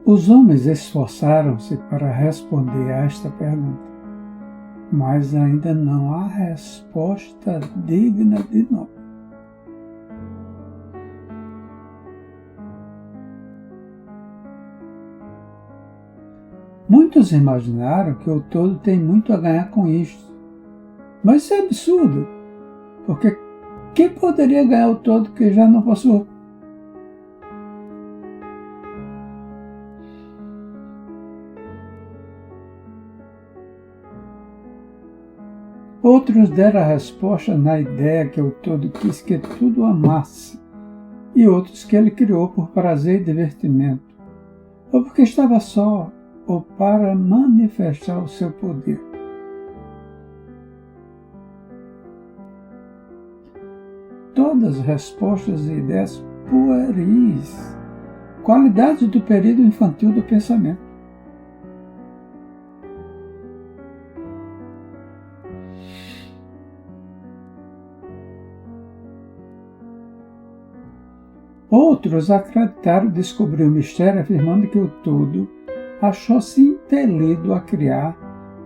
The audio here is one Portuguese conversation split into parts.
Os homens esforçaram-se para responder a esta pergunta, mas ainda não há resposta digna de nome. Muitos imaginaram que o todo tem muito a ganhar com isto, mas isso é absurdo, porque quem poderia ganhar o todo que já não possui? Outros deram a resposta na ideia que o todo quis que tudo amasse, e outros que ele criou por prazer e divertimento, ou porque estava só, ou para manifestar o seu poder. Todas respostas e ideias pueris, qualidades do período infantil do pensamento. Outros acreditaram descobrir o mistério afirmando que o todo achou-se impelido a criar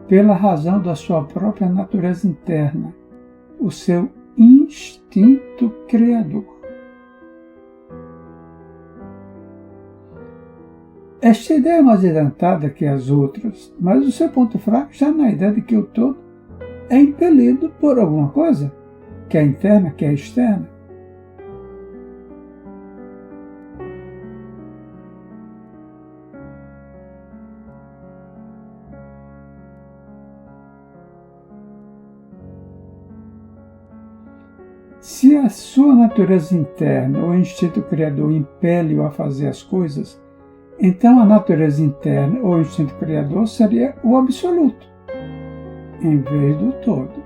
pela razão da sua própria natureza interna, o seu instinto criador. Esta ideia é mais adiantada que as outras, mas o seu ponto fraco está na ideia de que o todo é impelido por alguma coisa, que é interna, que é externa. Se a sua natureza interna ou instinto criador impele-o a fazer as coisas, então a natureza interna ou instinto criador seria o absoluto, em vez do todo.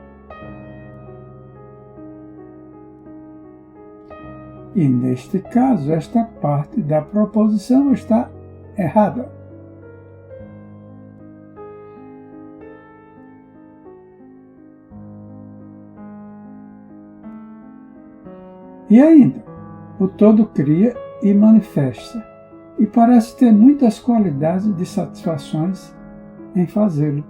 E neste caso, esta parte da proposição está errada. E ainda, o todo cria e manifesta, e parece ter muitas qualidades e satisfações em fazê-lo.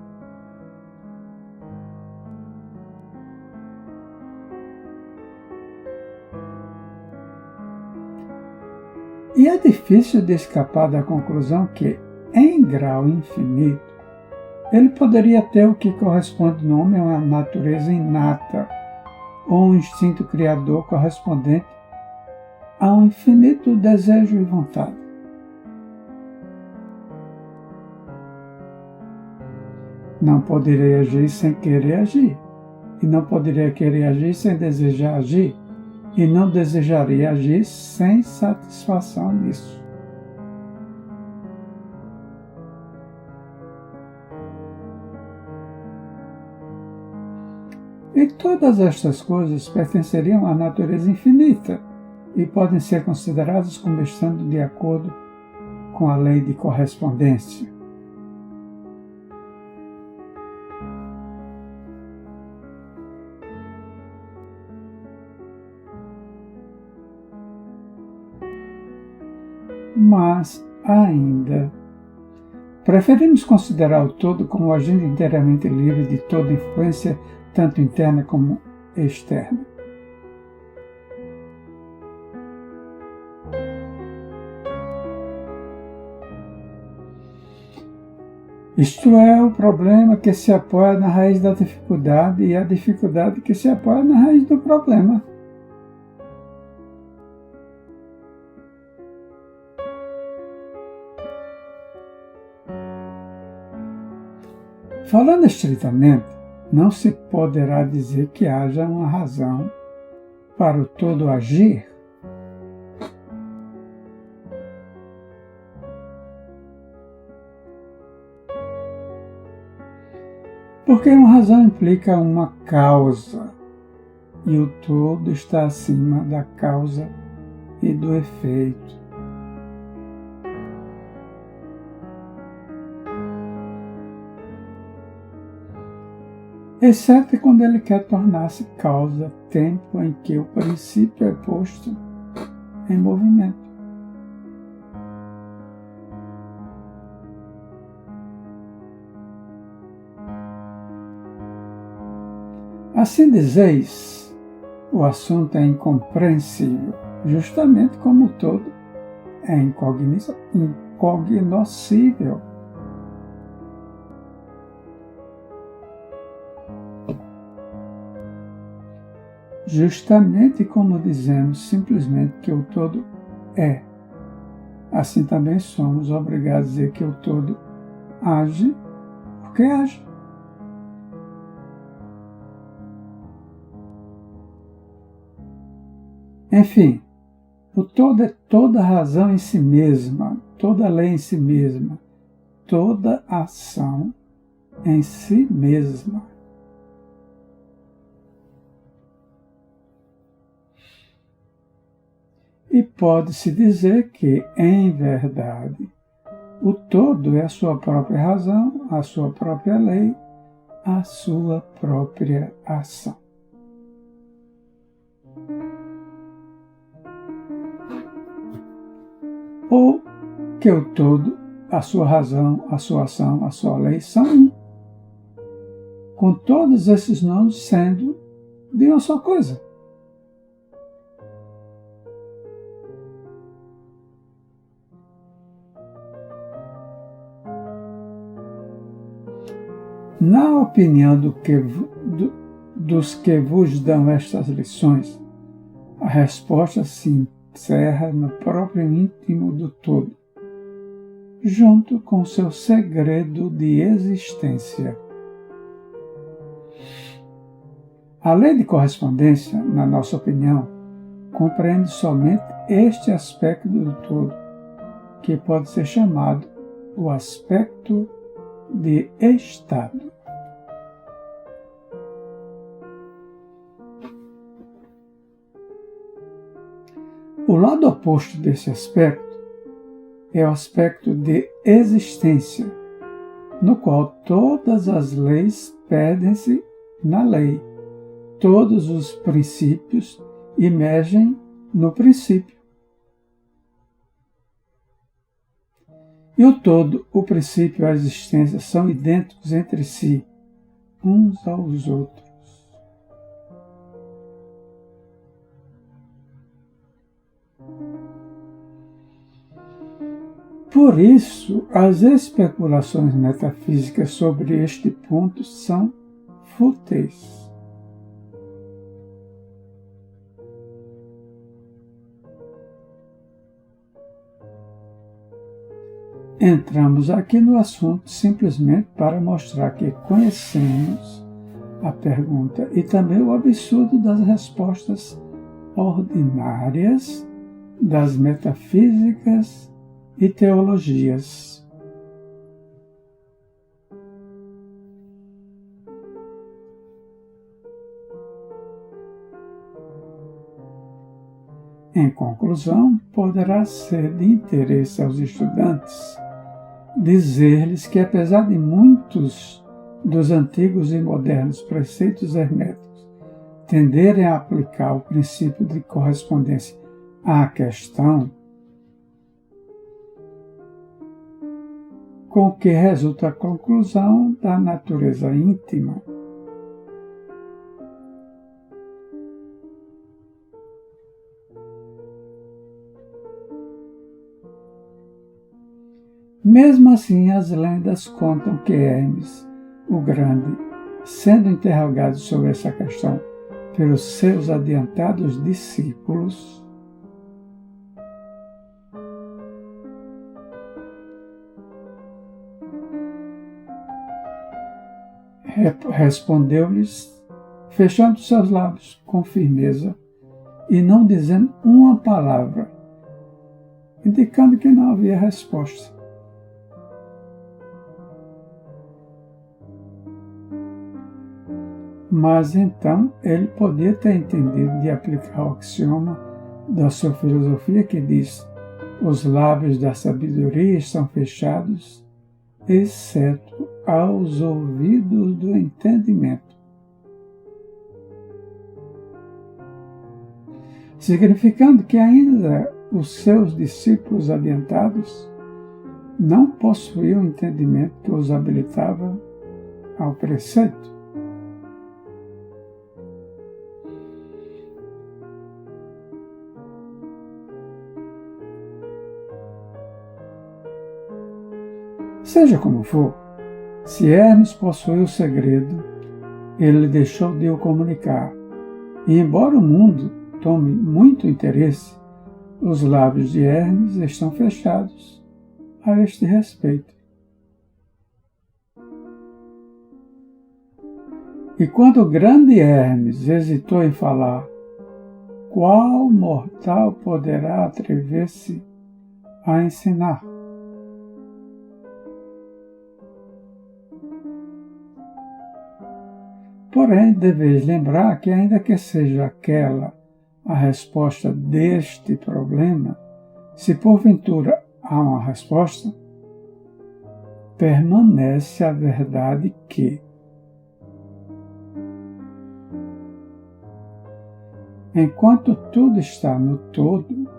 E é difícil de escapar da conclusão que, em grau infinito, ele poderia ter o que corresponde no homem a uma natureza inata, ou um instinto criador correspondente a um infinito desejo e vontade. Não poderia agir sem querer agir, e não poderia querer agir sem desejar agir, e não desejaria agir sem satisfação nisso. E todas estas coisas pertenceriam à natureza infinita e podem ser consideradas como estando de acordo com a lei de correspondência. Mas, ainda, preferimos considerar o todo como agindo inteiramente livre de toda influência, tanto interna como externa. Isto é o problema que se apoia na raiz da dificuldade e a dificuldade que se apoia na raiz do problema. Falando estritamente, não se poderá dizer que haja uma razão para o todo agir. Porque uma razão implica uma causa, e o todo está acima da causa e do efeito. Exceto quando ele quer tornar-se causa, tempo em que o princípio é posto em movimento. Assim dizeis, o assunto é incompreensível, justamente como o todo é incognoscível. Justamente como dizemos simplesmente que o todo é, assim também somos obrigados a dizer que o todo age porque age. Enfim, o todo é toda razão em si mesma, toda lei em si mesma, toda ação em si mesma. E pode-se dizer que, em verdade, o todo é a sua própria razão, a sua própria lei, a sua própria ação. Ou que o todo, a sua razão, a sua ação, a sua lei são um, com todos esses nomes sendo de uma só coisa. Na opinião dos que vos dão estas lições, a resposta se encerra no próprio íntimo do todo, junto com seu segredo de existência. A lei de correspondência, na nossa opinião, compreende somente este aspecto do todo, que pode ser chamado o aspecto de estado. O lado oposto desse aspecto é o aspecto de existência, no qual todas as leis perdem-se na lei, todos os princípios emergem no princípio. E o todo, o princípio e a existência são idênticos entre si, uns aos outros. Por isso, as especulações metafísicas sobre este ponto são fúteis. Entramos aqui no assunto simplesmente para mostrar que conhecemos a pergunta e também o absurdo das respostas ordinárias das metafísicas e teologias. Em conclusão, poderá ser de interesse aos estudantes dizer-lhes que, apesar de muitos dos antigos e modernos preceitos herméticos tenderem a aplicar o princípio de correspondência à questão, com que resulta a conclusão da natureza íntima. Mesmo assim, as lendas contam que Hermes, o Grande, sendo interrogado sobre essa questão pelos seus adiantados discípulos, respondeu-lhes, fechando seus lábios com firmeza e não dizendo uma palavra, indicando que não havia resposta. Mas então ele podia ter entendido de aplicar o axioma da sua filosofia que diz: os lábios da sabedoria estão fechados, exceto aos ouvidos do entendimento. Significando que ainda os seus discípulos adiantados não possuíam o entendimento que os habilitava ao preceito. Seja como for, se Hermes possuiu o segredo, ele deixou de o comunicar, e embora o mundo tome muito interesse, os lábios de Hermes estão fechados a este respeito. E quando o grande Hermes hesitou em falar, qual mortal poderá atrever-se a ensinar? Porém, deveis lembrar que, ainda que seja aquela a resposta deste problema, se porventura há uma resposta, permanece a verdade que, enquanto tudo está no todo,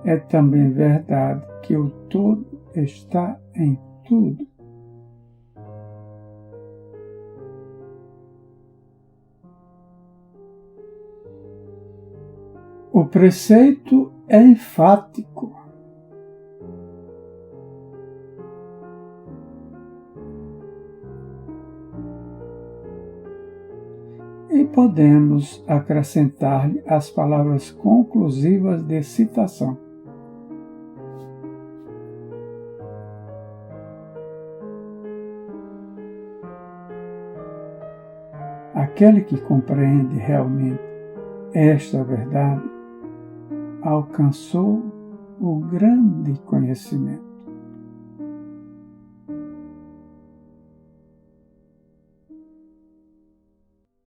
é também verdade que o todo está em tudo. O preceito é enfático. E podemos acrescentar-lhe as palavras conclusivas de citação. Aquele que compreende realmente esta verdade alcançou o grande conhecimento.